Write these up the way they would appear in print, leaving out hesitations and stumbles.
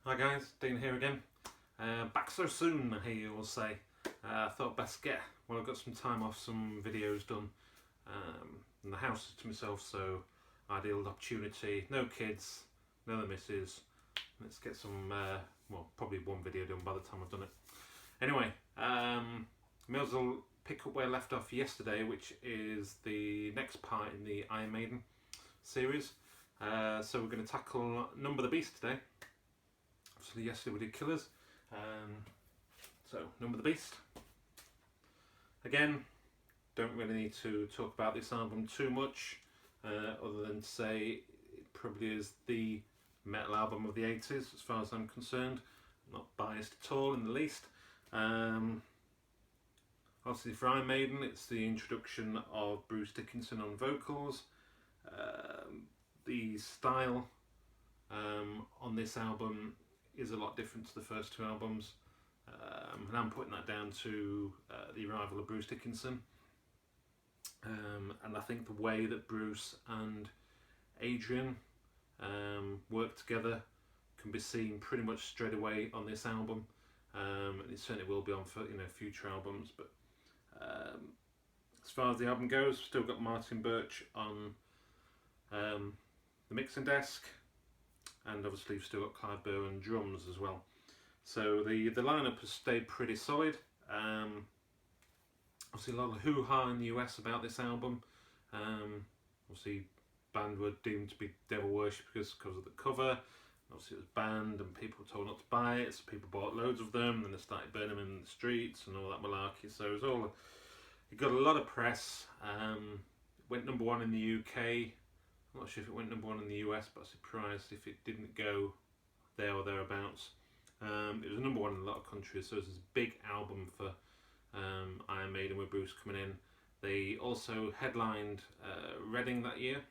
Hi guys, Dean here again. Back so soon, I hear you all say. I thought best get, well, I've got some time off, some videos done in the house to myself, so ideal opportunity. No kids, no the missus. Let's get some, well, probably one video done by the time I've done it. Anyway, may as well pick up where I left off yesterday, which is the next part in the Iron Maiden series. So we're going to tackle Number the Beast today. Obviously yesterday we did Killers, so Number the Beast. Again, don't really need to talk about this album too much, other than to say it probably is the metal album of the 80s as far as I'm concerned. I'm not biased at all in the least. Obviously for Iron Maiden it's the introduction of Bruce Dickinson on vocals. The style on this album is a lot different to the first two albums, and I'm putting that down to the arrival of Bruce Dickinson, and I think the way that Bruce and Adrian work together can be seen pretty much straight away on this album, and it certainly will be on for future albums. But as far as the album goes, we've still got Martin Birch on the mixing desk, and obviously we've still got Clive Burr on drums as well. So the lineup has stayed pretty solid. Obviously a lot of hoo-ha in the US about this album. Obviously band were deemed to be devil worship because of the cover. Obviously it was banned and people were told not to buy it, so people bought loads of them, and then they started burning them in the streets and all that malarkey. So it got a lot of press. It went number one in the UK. I'm not sure if it went number one in the US, but I'm surprised if it didn't go there or thereabouts. It was number one in a lot of countries, so it was this big album for Iron Maiden with Bruce coming in. They also headlined Reading that year.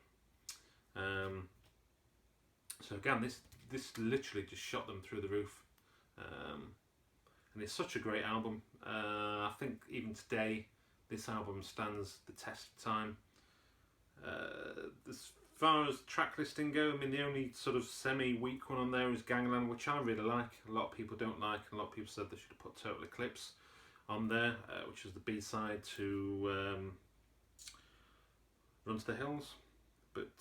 So again, this literally just shot them through the roof. And it's such a great album. I think even today, this album stands the test of time. As far as track listing go, I mean, the only sort of semi-weak one on there is Gangland, which I really like. A lot of people don't like, and a lot of people said they should have put Total Eclipse on there, which is the B-side to Run to the Hills. But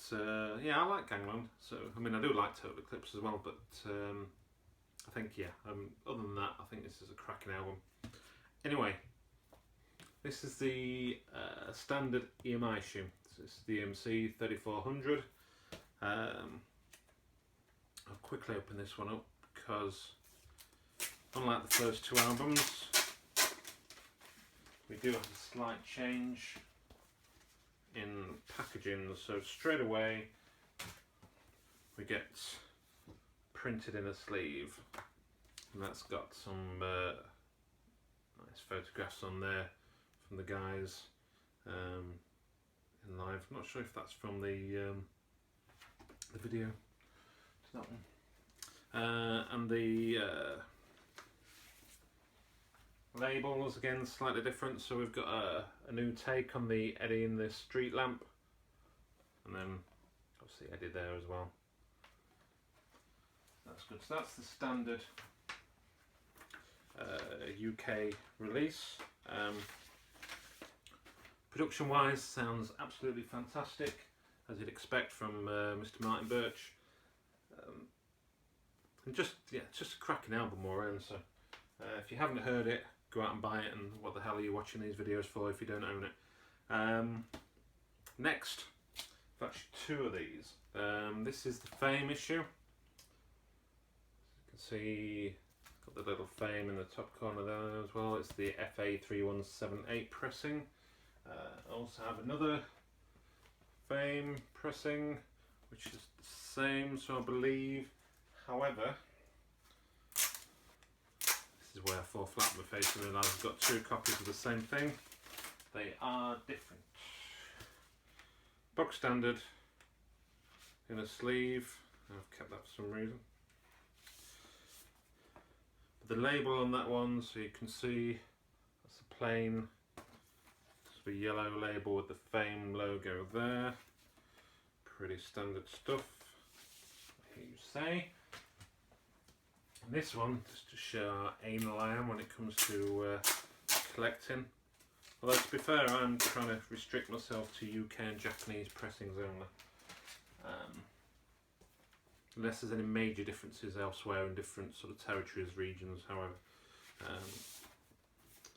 yeah, I like Gangland. So I mean, I do like Total Eclipse as well, but I think, yeah, other than that, I think this is a cracking album. Anyway, this is the standard EMI issue. This is the EMC 3400. I'll quickly open this one up because, unlike the first two albums, we do have a slight change in packaging. So straight away we get printed in a sleeve, and that's got some nice photographs on there from the guys in live. I'm not sure if that's from the video. It's that one. And the labels again slightly different. So we've got a new take on the Eddie in the street lamp, and then obviously Eddie there as well. That's good. So that's the standard UK release. Production wise, sounds absolutely fantastic, as you'd expect from Mr. Martin Birch. And just a cracking album all around. So if you haven't heard it, go out and buy it, and what the hell are you watching these videos for if you don't own it? Next, I've actually two of these. This is the Fame issue. As you can see, got the little Fame in the top corner there as well. It's the FA3178 pressing. I also have another Fame pressing, which is the same, so I believe. However, this is where I fall flat on my face and realise I've got two copies of the same thing. They are different. Box standard in a sleeve. I've kept that for some reason. But the label on that one, so you can see, that's a plain sort of yellow label with the Fame logo there. Pretty standard stuff, I hear you say. This one, just to show how anal I am when it comes to collecting. Although to be fair, I'm trying to restrict myself to UK and Japanese pressings only. Unless there's any major differences elsewhere in different sort of territories, regions, however.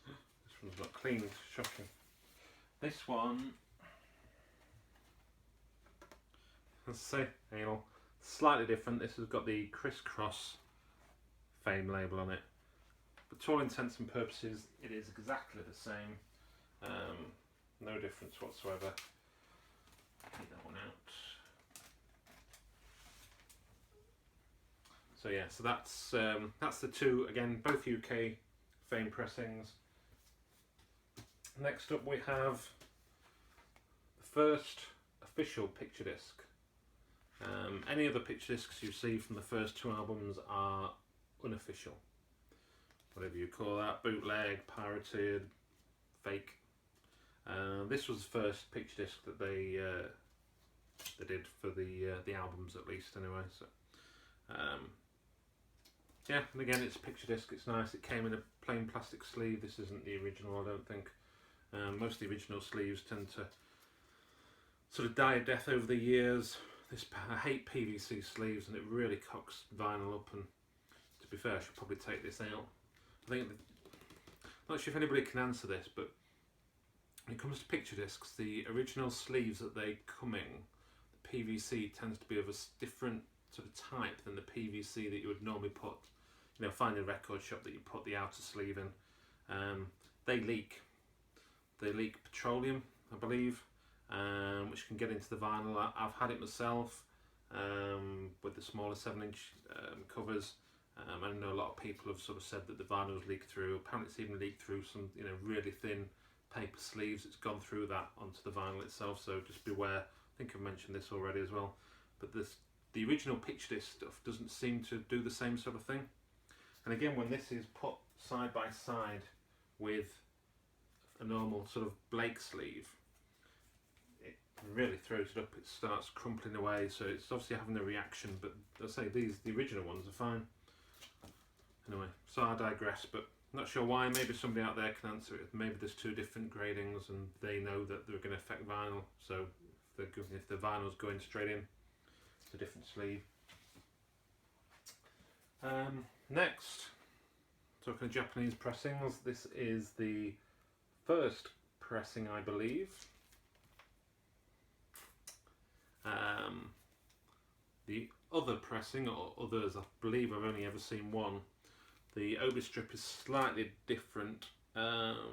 This one's not cleaned, shocking. This one, let's say, anal, slightly different. This has got the crisscross Fame label on it. But to all intents and purposes, it is exactly the same. No difference whatsoever. Take that one out. So yeah, so that's the two, again, both UK Fame pressings. Next up we have the first official picture disc. Any other picture discs you see from the first two albums are unofficial. Whatever you call that, bootleg, pirated, fake. This was the first picture disc that they did for the albums, at least, anyway. So yeah, and again, it's a picture disc. It's nice. It came in a plain plastic sleeve. This isn't the original, I don't think. Most of the original sleeves tend to sort of die a death over the years. I hate PVC sleeves, and it really cocks vinyl up. And to be fair, I should probably take this out. I think, not sure if anybody can answer this, but when it comes to picture discs, the original sleeves that they come in, the PVC tends to be of a different sort of type than the PVC that you would normally put, you know, find in a record shop that you put the outer sleeve in. They leak. They leak petroleum, I believe, which can get into the vinyl. I've had it myself with the smaller 7-inch covers. I know a lot of people have sort of said that the vinyl's leaked through. Apparently it's even leaked through some, you know, really thin paper sleeves. It's gone through that onto the vinyl itself, so just beware. I think I've mentioned this already as well. But the original picture disc stuff doesn't seem to do the same sort of thing. And again, when this is put side by side with a normal sort of Blake sleeve, it really throws it up. It starts crumpling away, so it's obviously having a reaction. But as I say, the original ones are fine. Anyway, so I digress, but I'm not sure why. Maybe somebody out there can answer it. Maybe there's two different gradings and they know that they're going to affect vinyl, so if the vinyl's going straight in, it's a different sleeve. Next, talking of Japanese pressings, this is the first pressing, I believe. The other pressing, or others, I believe I've only ever seen one. The obi strip is slightly different. From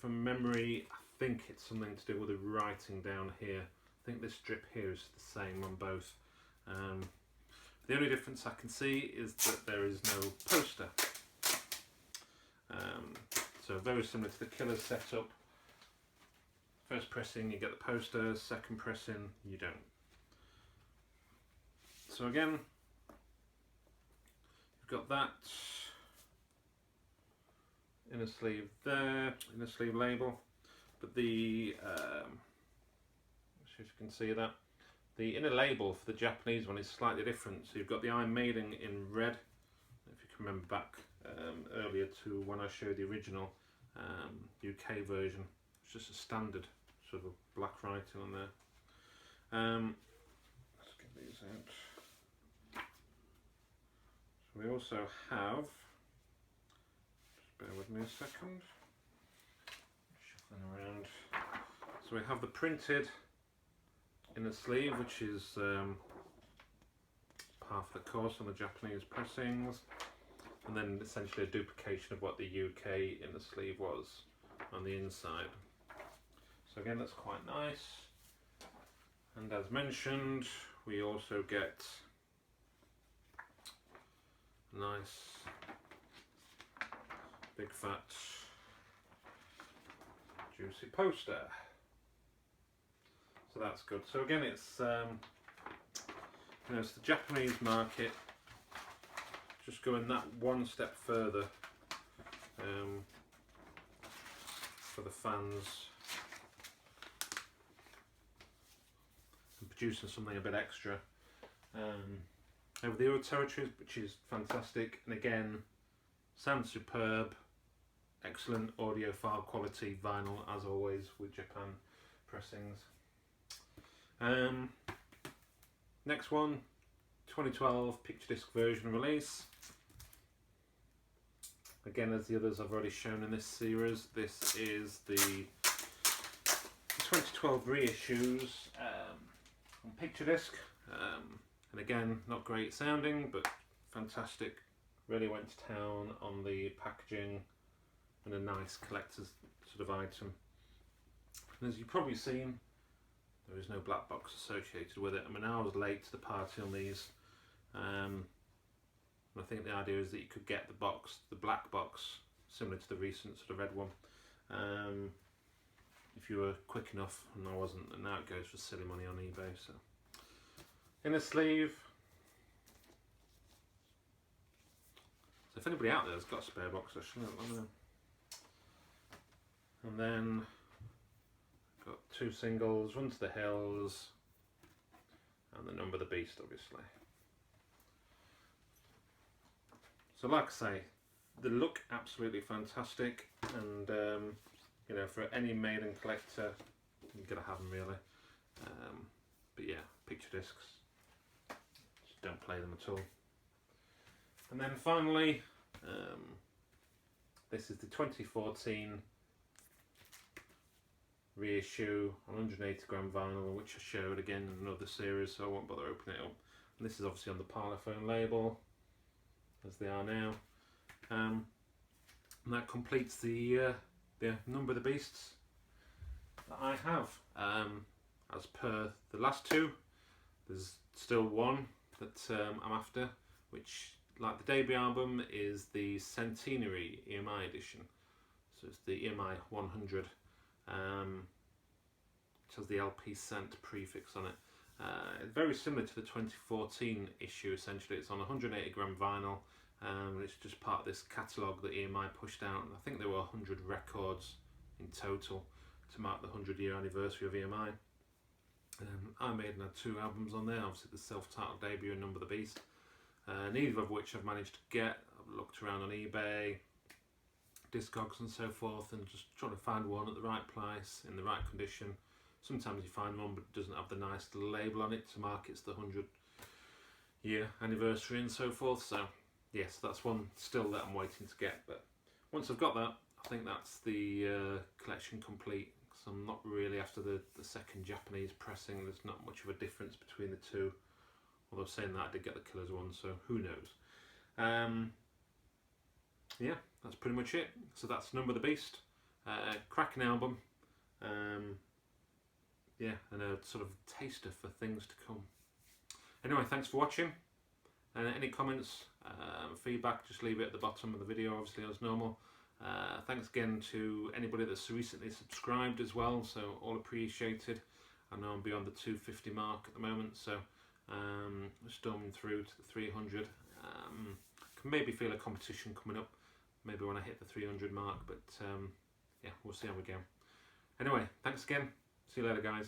memory, I think it's something to do with the writing down here. I think this strip here is the same on both. The only difference I can see is that there is no poster. So very similar to the Killers setup. First pressing you get the poster, second pressing you don't. So again, you've got that inner sleeve there, inner sleeve label, but the see if you can see that, the inner label for the Japanese one is slightly different. So you've got the Iron Maiden in red, if you can remember back earlier to when I showed the original UK version. It's just a standard sort of black writing on there. Let's get these out. So we also have, just bear with me a second, shuffling around. So we have the printed inner sleeve, which is half the course on the Japanese pressings, and then essentially a duplication of what the UK inner sleeve was on the inside. So again, that's quite nice. And as mentioned, we also get a nice big fat juicy poster. So that's good. So again, it's it's the Japanese market just going that one step further for the fans, and producing something a bit extra. over the other territories, which is fantastic. And again, sounds superb, excellent audiophile quality vinyl as always with Japan pressings. Next one, 2012 picture disc version release. Again, as the others I've already shown in this series, this is the 2012 reissues on picture disc. And again, not great sounding, but fantastic. Really went to town on the packaging and a nice collector's sort of item. And as you've probably seen, there is no black box associated with it. I mean, I was late to the party on these. And I think the idea is that you could get the box, the black box, similar to the recent sort of red one, if you were quick enough, and I wasn't, and now it goes for silly money on eBay. So, inner sleeve. So if anybody out there has got a spare box, actually, let me know. And then got two singles, Run to the Hills, and the Number the Beast, obviously. So like I say, the look absolutely fantastic, and you know, for any Maiden collector, you're gonna have them really. But yeah, picture discs, just don't play them at all. And then finally, this is the 2014 reissue on 180 gram vinyl, which I showed again in another series, so I won't bother opening it up. And this is obviously on the Parlophone label, as they are now, and that completes the Number of the Beasts that I have. As per the last two, there's still one that I'm after, which, like the debut album, is the Centenary EMI edition. So it's the EMI 100, which has the LP Cent prefix on it. It's very similar to the 2014 issue. Essentially, it's on 180 gram vinyl. It's just part of this catalogue that EMI pushed out, and I think there were 100 records in total to mark the 100-year anniversary of EMI. Iron Maiden had two albums on there, obviously the self-titled debut and Number the Beast, neither of which I've managed to get. I've looked around on eBay, Discogs and so forth, and just trying to find one at the right price, in the right condition. Sometimes you find one but it doesn't have the nice label on it to mark it's the 100-year anniversary and so forth. So yes, that's one still that I'm waiting to get, but once I've got that, I think that's the collection complete. So I'm not really after the second Japanese pressing. There's not much of a difference between the two, although saying that I did get the Killers one, so who knows. Yeah, that's pretty much it. So that's Number the Beast, cracking album, yeah, and a sort of taster for things to come. Anyway, thanks for watching. Any comments, feedback, just leave it at the bottom of the video, obviously, as normal. Thanks again to anybody that's recently subscribed as well, so all appreciated. I know I'm beyond the 250 mark at the moment, so storming through to the 300. Can maybe feel a competition coming up, maybe when I hit the 300 mark, but yeah, we'll see how we go. Anyway, thanks again. See you later, guys.